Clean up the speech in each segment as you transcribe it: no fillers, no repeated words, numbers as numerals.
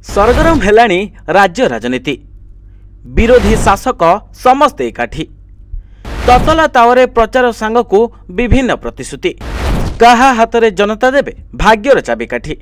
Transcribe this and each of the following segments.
सरगरम हेलाणी राज्य राजनीति विरोधी शासक समस्ते एकाठी ततला तावरे प्रचार सांगकू विभिन्न प्रतिश्रुति कहा हाथ में जनता देवे भाग्यर चाबिकाठी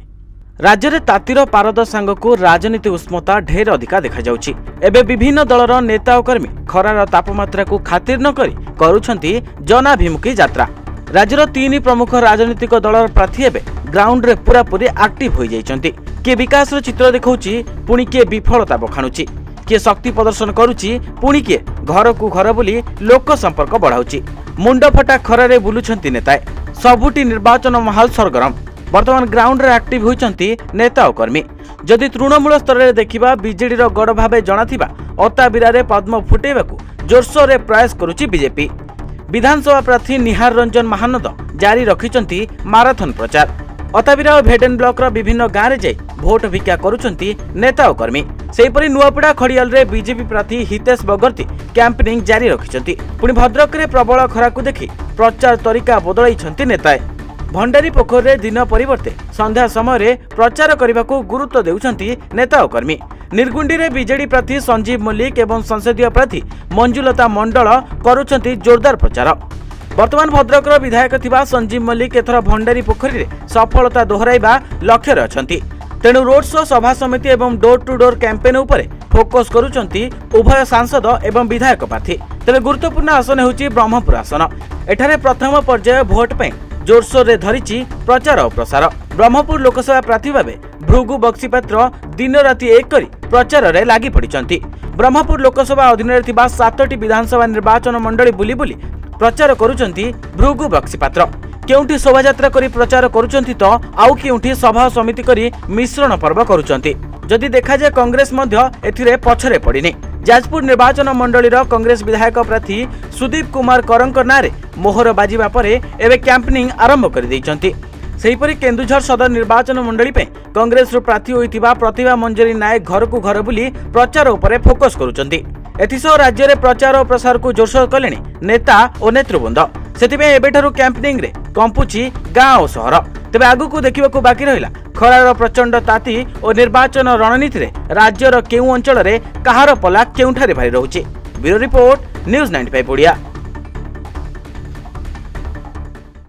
राज्य में तातीर पारद सांगकू राजनीति उष्मता ढेर अधिका देखा जाउछि। एबे विभिन्न दलर नेता और कर्मी खरार तापमात्रा को खातिर न करी करुछंती जनाभिमुखी यात्रा। राज्यर 3 प्रमुख राजनीतिक दलर प्रार्थी एबे ग्राउंड रे पूरा पूरी एक्टिव हो जाइछंती। किए विकास चित्र देखौछि पुणी किए विफलता बखाणुछि, किए शक्ति प्रदर्शन करुछि पुणी किए घर को घर बुली लोक संपर्क बढ़ाउछि। मुंड फटा खरारे बुलुछंती नेताए सबुटी निर्वाचन माहौल सरगरम। वर्तमान ग्राउंड रे एक्टिव होइछंती नेता और कर्मी। जदि तृणमूल स्तर रे देखिबा बीजेडी रो गड़ भाबे जणाथिबा अताबिरारे पद्म फुटेबाकू जोरसोर रे प्रयास करुछि बीजेपी। विधानसभा प्रार्थी निहार रंजन महानंद जारी रखिछंती माराथन प्रचार। अताबिरा और भेडेन ब्लॉक रो विभिन्न गाँव में जाई भोट भिक्षा करुछंती नेता और कर्मी। सेहीपरि नुआपड़ा खड़ियाल रे बीजेपी प्रार्थी हितेश बगर्ती कैंपेनिंग जारी रखिछंती। पुणी भद्रक रे प्रबल खरा को देखि प्रचार तरीका बदलाइछंती नेताए। भंडारी पोखर रे दिन परिवर्ते संध्या समय रे प्रचार करने को गुरुत्व देउछंती नेता और कर्मी। निर्गुंडी रे बीजेडी प्रार्थी संजीव मल्लिक एवं संसदीय प्रार्थी मंजुलता मंडल करुछंती जोरदार प्रचार। वर्तमान भद्रक विधायक थिबा संजीव मल्लिक एथर भंडारी पोखरी रे सफलता दोहराइबा लक्ष्य रे अछंती। तेणु रोड शो सभा समिति एवं डोर टू डोर कैंपेन उपरे फोकस करुछंती उभय सांसद एवं विधायक प्रार्थी। तेरे गुरुत्वपूर्ण आसन हेउची ब्रह्मपुर आसन। एठारे प्रथम पर्याय भोट पे जोरसोर रे धरिची प्रचार और प्रसार। ब्रह्मपुर लोकसभा प्रार्थी भावे भृगु बक्सीपात्र दिन राति एक करी प्रचार रे लागि पड़िचंती। ब्रह्मपुर लोकसभा अधीन रे थिबा 7टी विधानसभा निर्वाचन मंडली बुली बुली प्रचार करुचंती भृगु बक्सीपात्र। केउंठी शोभायात्रा करी प्रचार करुचंती तो आउ केउंठी सभा समिति करी मिश्रण पर्व करुचंती। जदि देखा जाए कांग्रेस मध्य एथिरे पछरे पड़िनी। जाजपुर निर्वाचन मंडली कांग्रेस विधायक प्रार्थी सुदीप कुमार करंक नारे मोहर बाजिबा परे एबे कैंपेनिंग आरंभ कर दैछंती। सेहीपरि केन्दुझर सदर निर्वाचन मंडली पे कांग्रेस रो प्रार्थी होइतिबा प्रतिभा मंजरी नायक घर को घर बुली प्रचार उपरे फोकस करुचंती। एथिसह राज्य रे प्रचार और प्रसार को जोरसोर कलेनी नेता और नेतृवृंद। सेतिबे एबेठारु कैंपेनिंग रे कंपुची गाँव और सहर। तेबे आगुकू देखिबाकू बाकी रहिला खरार प्रचंड ताती और निर्वाचन रणनीति रे राज्यर केउ अंचल रे कहार पला केउठारे भारी रहुची। Bureau report news 95 Odia.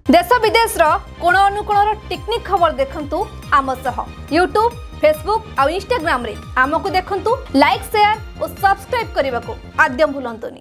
देश विदेश रो कोण अनुकोण टेक्निक खबर देखंतु आम सह यूट्यूब फेसबुक और इंस्टाग्राम रे आमको देखंतु लाइक शेयर और सब्सक्राइब करने को आद्यम भूलंतुनी।